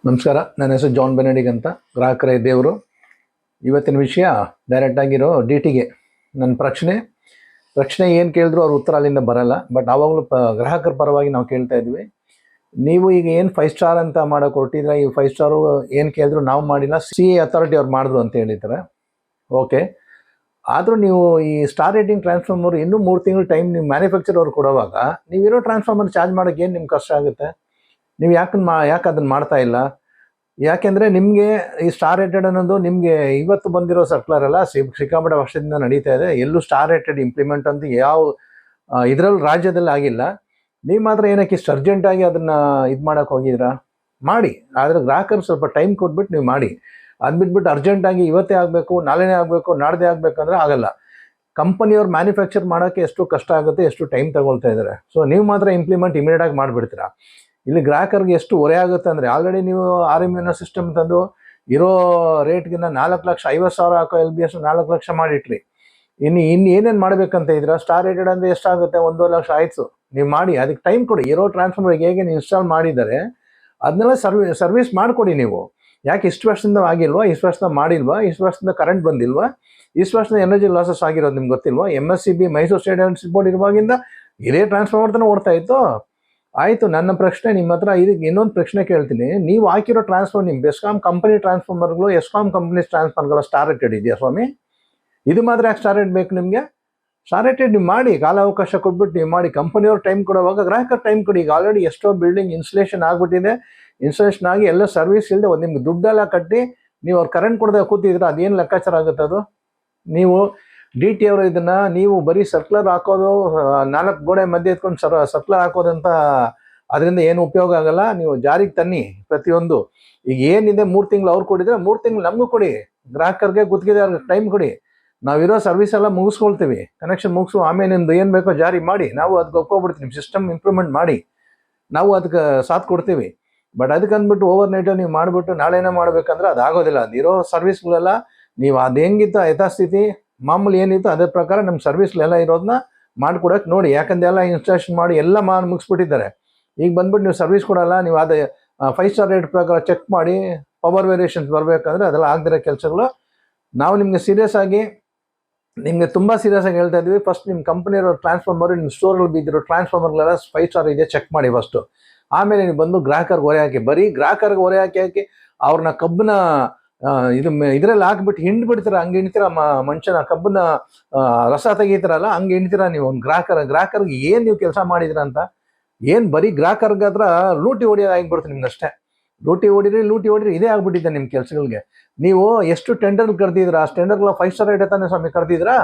ನಮಸ್ಕಾರ. ನನ್ನ ಹೆಸರು ಜಾನ್ ಬೆನೆಡಿಗ್ ಅಂತ, ಗ್ರಾಹಕರ ದೇವರು. ಇವತ್ತಿನ ವಿಷಯ ಡೈರೆಕ್ಟಾಗಿರೋ ಟಿಗೆ ನನ್ನ ಪ್ರಶ್ನೆ ಏನು ಕೇಳಿದ್ರು ಅವ್ರ ಉತ್ತರ ಅಲ್ಲಿಂದ ಬರಲ್ಲ. ಬಟ್ ಆವಾಗಲೂ ಗ್ರಾಹಕರ ಪರವಾಗಿ ನಾವು ಕೇಳ್ತಾ ಇದ್ವಿ. ನೀವು ಈಗ ಏನು 5 ಸ್ಟಾರ್ ಅಂತ ಮಾಡೋಕೆ ಹೊರಟಿದ್ರೆ, ಈ 5 ಸ್ಟಾರು ಏನು ಕೇಳಿದ್ರು ನಾವು ಮಾಡಿಲ್ಲ, ಅಥಾರಿಟಿ ಅವ್ರು ಮಾಡಿದ್ರು ಅಂತ ಹೇಳಿದ್ದಾರೆ. ಓಕೆ, ಆದರೂ ನೀವು ಈ ಸ್ಟಾರ್ ರೇಟಿಂಗ್ ಟ್ರಾನ್ಸ್ಫಾರ್ಮರ್ ಇನ್ನೂ 3 ತಿಂಗಳು ಟೈಮ್ ನೀವು ಮ್ಯಾನುಫ್ಯಾಕ್ಚರ್ ಅವ್ರು ಕೊಡುವಾಗ ನೀವಿರೋ ಟ್ರಾನ್ಸ್ಫಾರ್ಮರ್ ಚಾರ್ಜ್ ಮಾಡೋಕ್ಕೆ ಏನು ನಿಮ್ಗೆ ಕಷ್ಟ ಆಗುತ್ತೆ? ನೀವು ಯಾಕೆ ಅದನ್ನು ಮಾಡ್ತಾ ಇಲ್ಲ? ಯಾಕೆಂದರೆ ನಿಮಗೆ ಈ ಸ್ಟಾರ್ ರೇಟೆಡ್ ಅನ್ನೋದು ನಿಮಗೆ ಇವತ್ತು ಬಂದಿರೋ ಸರ್ಕ್ಯುಲರ್ ಎಲ್ಲ ಸಿಕ್ಕಾಪಟ್ಟೆ ವರ್ಷದಿಂದ ನಡೀತಾ ಇದೆ. ಎಲ್ಲೂ ಸ್ಟಾರ್ ರೇಟೆಡ್ ಇಂಪ್ಲಿಮೆಂಟ್ ಅಂತ ಯಾವ ಇದರಲ್ಲಿ ರಾಜ್ಯದಲ್ಲಿ ಆಗಿಲ್ಲ. ನೀವು ಮಾತ್ರ ಏನಕ್ಕೆ ಇಷ್ಟು ಅರ್ಜೆಂಟಾಗಿ ಅದನ್ನು ಇದು ಮಾಡೋಕ್ಕೆ ಹೋಗಿದ್ದೀರಾ? ಮಾಡಿ, ಆದರೆ ಗ್ರಾಹಕರು ಸ್ವಲ್ಪ ಟೈಮ್ ಕೊಟ್ಬಿಟ್ಟು ನೀವು ಮಾಡಿ. ಅದು ಬಿಟ್ಬಿಟ್ಟು ಅರ್ಜೆಂಟಾಗಿ ಇವತ್ತೇ ಆಗಬೇಕು, ನಾಳೆನೇ ಆಗಬೇಕು, ನಾಡ್ದೇ ಆಗಬೇಕಂದ್ರೆ ಆಗಲ್ಲ. ಕಂಪನಿಯವ್ರು ಮ್ಯಾನುಫ್ಯಾಕ್ಚರ್ ಮಾಡೋಕ್ಕೆ ಎಷ್ಟು ಕಷ್ಟ ಆಗುತ್ತೆ, ಎಷ್ಟು ಟೈಮ್ ತಗೊಳ್ತಾ ಇದ್ದಾರೆ. ಸೊ ನೀವು ಮಾತ್ರ ಇಂಪ್ಲಿಮೆಂಟ್ ಇಮಿಡಿಯೇಟಾಗಿ ಮಾಡಿಬಿಡ್ತೀರಾ. ಇಲ್ಲಿ ಗ್ರಾಹಕರಿಗೆ ಎಷ್ಟು ಹೊರೆ ಆಗುತ್ತೆ ಅಂದರೆ, ಆಲ್ರೆಡಿ ನೀವು RMUನ ಸಿಸ್ಟಮ್ ತಂದು ಇರೋ ರೇಟ್ಗಿನ್ನ 4,50,000 ಹಾಕೋ LBS 4 ಲಕ್ಷ ಮಾಡಿಟ್ರಿ. ಇನ್ನು ಏನೇನು ಮಾಡಬೇಕಂತ ಇದ್ದೀರಾ? ಸ್ಟಾರ್ ರೇಟೆಡ್ ಅಂದರೆ ಎಷ್ಟಾಗುತ್ತೆ? 1 ಲಕ್ಷ ಆಯಿತು. ನೀವು ಮಾಡಿ, ಅದಕ್ಕೆ ಟೈಮ್ ಕೊಡಿ. ಇರೋ ಟ್ರಾನ್ಸ್ಫಾರ್ಮರ್ಗೆ ಹೇಗೆ ಇನ್ಸ್ಟಾಲ್ ಮಾಡಿದ್ದಾರೆ ಅದನ್ನೆಲ್ಲ ಸರ್ವಿಸ್ ಮಾಡಿಕೊಡಿ. ನೀವು ಯಾಕೆ ಇಷ್ಟು ವರ್ಷದಿಂದ ಆಗಿಲ್ವಾ? ಇಷ್ಟು ವರ್ಷದಿಂದ ಮಾಡಿಲ್ವಾ? ಇಷ್ಟು ವರ್ಷದಿಂದ ಕರೆಂಟ್ ಬಂದಿಲ್ವಾ? ಇಷ್ಟು ವರ್ಷದಿಂದ ಎನರ್ಜಿ ಲಾಸಸ್ ಆಗಿರೋದು ನಿಮ್ಗೆ ಗೊತ್ತಿಲ್ವಾ? MSCB Mysore state electricity board ಇರುವಾಗಿಂದ ಇದೇ ಟ್ರಾನ್ಸ್ಫಾರ್ಮರ್ ತಾನೇ ಓಡ್ತಾ ಇತ್ತು. ಆಯಿತು, ನನ್ನ ಪ್ರಶ್ನೆ ನಿಮ್ಮ ಹತ್ರ ಇದಕ್ಕೆ ಇನ್ನೊಂದು ಪ್ರಶ್ನೆ ಕೇಳ್ತೀನಿ. ನೀವು ಹಾಕಿರೋ ಟ್ರಾನ್ಸ್ಫಾರ್ಮರ್, ನಿಮ್ಮ ಬೆಸ್ಕಾಂ ಕಂಪನಿ ಟ್ರಾನ್ಸ್ಫಾರ್ಮರ್ಗಳು, ಎಸ್ಕಾಂ ಕಂಪನಿ ಟ್ರಾನ್ಸ್ಫಾರ್ಮರ್ಗಳ ಸ್ಟಾರ್ ರೇಟೆಡ್ ಇದೆಯಾ ಸ್ವಾಮಿ? ಇದು ಮಾತ್ರ ಯಾಕೆ ಸ್ಟಾರ್ ರೇಟ್ ಬೇಕು ನಿಮಗೆ? ಸ್ಟಾರ್ ರೇಟೆಡ್ ನೀವು ಮಾಡಿ, ಕಾಲಾವಕಾಶ ಕೊಟ್ಬಿಟ್ಟು ನೀವು ಮಾಡಿ. ಕಂಪನಿಯವ್ರು ಟೈಮ್ ಕೊಡುವಾಗ ಗ್ರಾಹಕರು ಟೈಮ್ ಕೊಡಿ. ಈಗ ಆಲ್ರೆಡಿ ಎಷ್ಟೋ ಬಿಲ್ಡಿಂಗ್ ಇನ್ಸ್ಟಲೇಷನ್ ಆಗಿಬಿಟ್ಟಿದೆ. ಇನ್ಸ್ಟಲೇಷನ್ ಆಗಿ ಎಲ್ಲ ಸರ್ವಿಸ್ ಇಲ್ಲದೆ ಒಂದು ನಿಮ್ಗೆ ದುಡ್ಡೆಲ್ಲ ಕಟ್ಟಿ ನೀವು ಅವ್ರು ಕರೆಂಟ್ ಕೊಡದೆ ಕೂತಿದ್ರೆ ಅದೇನು ಲೆಕ್ಕಾಚಾರ ಆಗುತ್ತೆ ಅದು? ನೀವು DT ಅವರು ಇದನ್ನು ನೀವು ಬರೀ ಸರ್ಕ್ಯುಲರ್ ಹಾಕೋದು, 4 ಗೋಡೆ ಮಧ್ಯೆ ಎತ್ಕೊಂಡು ಸರ್ಕ್ಯುಲರ್ ಹಾಕೋದಂತ ಅದರಿಂದ ಏನು ಉಪಯೋಗ ಆಗಲ್ಲ. ನೀವು ಜಾರಿಗೆ ತನ್ನಿ ಪ್ರತಿಯೊಂದು. ಈಗ ಏನಿದೆ 3 ತಿಂಗಳು ಅವ್ರು ಕೊಟ್ಟಿದ್ರೆ 3 ತಿಂಗಳು ನಮಗೂ ಕೊಡಿ. ಗ್ರಾಹಕರಿಗೆ ಗುತ್ತಿಗೆದಾರರಿಗೆ ಟೈಮ್ ಕೊಡಿ. ನಾವಿರೋ ಸರ್ವಿಸ್ ಎಲ್ಲ ಮುಗಿಸ್ಕೊಳ್ತೀವಿ, ಕನೆಕ್ಷನ್ ಮುಗಿಸು, ಆಮೇಲೆ ನಿಮ್ದು ಏನು ಬೇಕೋ ಜಾರಿ ಮಾಡಿ. ನಾವು ಅದಕ್ಕೆ ಒಪ್ಕೊಬಿಡ್ತೀವಿ. ನಿಮ್ಮ ಸಿಸ್ಟಮ್ ಇಂಪ್ರೂವ್ಮೆಂಟ್ ಮಾಡಿ, ನಾವು ಅದಕ್ಕೆ ಸಾಥ್ ಕೊಡ್ತೀವಿ. ಬಟ್ ಅದಕ್ಕೆ ಅಂದ್ಬಿಟ್ಟು ಓವರ್ ನೈಟು ನೀವು ಮಾಡಿಬಿಟ್ಟು ನಾಳೆನೇ ಮಾಡಬೇಕಂದ್ರೆ ಅದು ಆಗೋದಿಲ್ಲ. ಅದಿರೋ ಸರ್ವಿಸ್ಗಳೆಲ್ಲ ನೀವು ಅದು ಹೆಂಗಿತ್ತು ಯಥಾಸ್ಥಿತಿ ಮಾಮೂಲಿ ಏನಿತ್ತು ಅದೇ ಪ್ರಕಾರ ನಮ್ಮ ಸರ್ವಿಸ್ಲೆಲ್ಲ ಇರೋದನ್ನ ಮಾಡಿಕೊಡೋಕೆ ನೋಡಿ. ಯಾಕಂದ್ರೆ ಎಲ್ಲ ಇನ್ಸ್ಟಾಲೇಷನ್ ಮಾಡಿ ಎಲ್ಲ ಮುಗಿಸ್ಬಿಟ್ಟಿದ್ದಾರೆ. ಈಗ ಬಂದ್ಬಿಟ್ಟು ನೀವು ಸರ್ವಿಸ್ ಕೊಡಲ್ಲ. ನೀವು ಅದೇ 5 ಸ್ಟಾರ್ ರೇಟ್ ಪ್ರಕಾರ ಚೆಕ್ ಮಾಡಿ ಪವರ್ ವೇರಿಯೇಷನ್ಸ್ ಬರಬೇಕಂದ್ರೆ ಅದೆಲ್ಲ ಆಗದಿರೋ ಕೆಲಸಗಳು. ನಾವು ನಿಮಗೆ ತುಂಬ ಸೀರಿಯಸ್ ಆಗಿ ಹೇಳ್ತಾ ಇದ್ವಿ. ಫಸ್ಟ್ ನಿಮ್ಮ ಕಂಪನಿಯರೋ ಟ್ರಾನ್ಸ್ಫಾರ್ಮರ್, ನಿಮ್ಮ ಸ್ಟೋರಲ್ಲಿ ಬಿದ್ದಿರೋ ಟ್ರಾನ್ಸ್ಫಾರ್ಮರ್ಗಳೆಲ್ಲ 5 ಸ್ಟಾರ್ ಇದೆ ಚೆಕ್ ಮಾಡಿ ಫಸ್ಟು. ಆಮೇಲೆ ನೀವು ಬಂದು ಗ್ರಾಹಕರಿಗೆ ಹೊರೆ ಹಾಕಿ. ಬರೀ ಗ್ರಾಹಕರಿಗೆ ಹೊರೆ ಹಾಕಿ ಅವ್ರನ್ನ ಕಬ್ಬನ್ನ ಇದರಲ್ಲಿ ಹಾಕ್ಬಿಟ್ಟು ಹಿಂಡ್ಬಿಡ್ತೀರ. ಹಂಗೆ ಹಿಂಡ್ತೀರ ಮನುಷ್ಯನ ಕಬ್ಬನ್ನ ರಸ ತೆಗೀತಾರಲ್ಲ, ಹಂಗೆ ಹಿಂಡ್ತೀರ ನೀವು. ಒಂದು ಗ್ರಾಹಕರಿಗೆ ಏನು ನೀವು ಕೆಲಸ ಮಾಡಿದಿರ ಅಂತ. ಏನು ಬರೀ ಗ್ರಾಹಕರಿಗೆ ಹತ್ರ ಲೂಟಿ ಹೊಡಿಯೋದು ಆಗಿಬಿಡ್ತು ನಿಮ್ಗಷ್ಟೇ. ಲೂಟಿ ಹೊಡಿರಿ ಇದೇ ಆಗ್ಬಿಟ್ಟಿದೆ ನಿಮ್ಮ ಕೆಲಸಗಳಿಗೆ. ನೀವು ಎಷ್ಟು ಟೆಂಡರ್ ಕರೆದಿದ್ರ, ಆ ಟೆಂಡರ್ಗಳ 5 ಸ್ಟಾರ್ ರೇಟ್ ತಾನೇ ಸ್ವಾಮಿ ಕರೆದಿದ್ರಾ?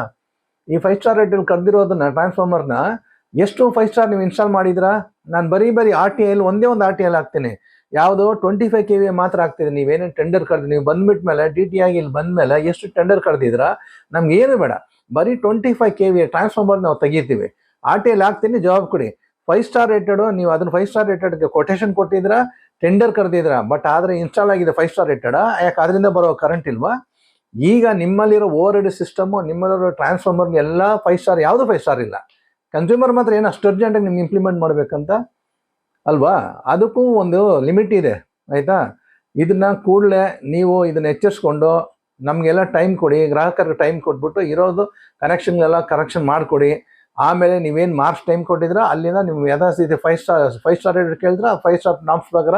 ಈ 5 ಸ್ಟಾರ್ ರೇಟಲ್ಲಿ ಕರೆದಿರೋದನ್ನ ಟ್ರಾನ್ಸ್ಫಾರ್ಮರ್ನ ಎಷ್ಟು 5 ಸ್ಟಾರ್ ನೀವು ಇನ್ಸ್ಟಾಲ್ ಮಾಡಿದ್ರಾ? ನಾನು ಬರೀ RTL ಒಂದೇ ಒಂದು RTL ಹಾಕ್ತೀನಿ. ಯಾವುದು 25 KVA ಮಾತ್ರ ಆಗ್ತಿದೆ. ನೀವೇನೇನು ಟೆಂಡರ್ ಕರೆದು ನೀವು ಬಂದ್ಬಿಟ್ಟ ಮೇಲೆ DT ಆಗಿ ಇಲ್ಲಿ ಬಂದಮೇಲೆ ಎಷ್ಟು ಟೆಂಡರ್ ಕರೆದಿದ್ರಾ? ನಮ್ಗೆ ಏನು ಬೇಡ, ಬರೀ 25 KVA ಟ್ರಾನ್ಸ್ಫಾರ್ಮರ್ ನಾವು ತೆಗಿತೀವಿ. RTL ಹಾಕ್ತೀನಿ, ಜವಾಬ್ ಕೊಡಿ. 5 ಸ್ಟಾರ್ ರೇಟೆಡು, ನೀವು ಅದನ್ನು 5 ಸ್ಟಾರ್ ರೇಟೆಡ್ಗೆ ಕೊಟೇಶನ್ ಕೊಟ್ಟಿದ್ರಾ, ಟೆಂಡರ್ ಕರೆದಿದ್ರಾ? ಬಟ್ ಆದರೆ ಇನ್ಸ್ಟಾಲ್ ಆಗಿದೆ 5 ಸ್ಟಾರ್ ರೇಟೆಡಾ? ಯಾಕೆ ಅದರಿಂದ ಬರೋ ಕರೆಂಟ್ ಇಲ್ವಾ? ಈಗ ನಿಮ್ಮಲ್ಲಿರೋ ಓವರ್ ಹೆಡ್ ಸಿಸ್ಟಮು, ನಿಮ್ಮಲ್ಲಿರೋ ಟ್ರಾನ್ಸ್ಫಾರ್ಮರ್ಗೆ ಎಲ್ಲ 5 ಸ್ಟಾರ್, ಯಾವುದು 5 ಸ್ಟಾರ್ ಇಲ್ಲ. ಕನ್ಸ್ಯೂಮರ್ ಮಾತ್ರ ಏನು ಅಷ್ಟು ಅರ್ಜೆಂಟಾಗಿ ನಿಮ್ಗೆ ಇಂಪ್ಲಿಮೆಂಟ್ ಮಾಡಬೇಕಂತ ಅಲ್ವಾ? ಅದಕ್ಕೂ ಒಂದು ಲಿಮಿಟ್ ಇದೆ, ಆಯಿತಾ? ಇದನ್ನು ಕೂಡಲೇ ನೀವು ಇದನ್ನು ಎಚ್ಚರಿಸ್ಕೊಂಡು ನಮಗೆಲ್ಲ ಟೈಮ್ ಕೊಡಿ. ಗ್ರಾಹಕರಿಗೆ ಟೈಮ್ ಕೊಟ್ಬಿಟ್ಟು ಇರೋದು ಕನೆಕ್ಷನ್ಗೆಲ್ಲ ಕರೆಕ್ಷನ್ ಮಾಡಿಕೊಡಿ. ಆಮೇಲೆ ನೀವೇನು ಮಾರ್ಚ್ ಟೈಮ್ ಕೊಟ್ಟಿದ್ರೆ ಅಲ್ಲಿಂದ ನೀವು ಯಥಾಸ್ಥಿತಿ 5 ಸ್ಟಾರ್ ರೇಟ್ ಕೇಳಿದ್ರೆ 5 ಸ್ಟಾರ್ ನಾಮ್ಸ್ ಪ್ರಕಾರ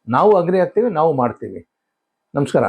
ನಾವು ಅಗ್ರಿ ಆಗ್ತೀವಿ, ನಾವು ಮಾಡ್ತೀವಿ. ನಮಸ್ಕಾರ.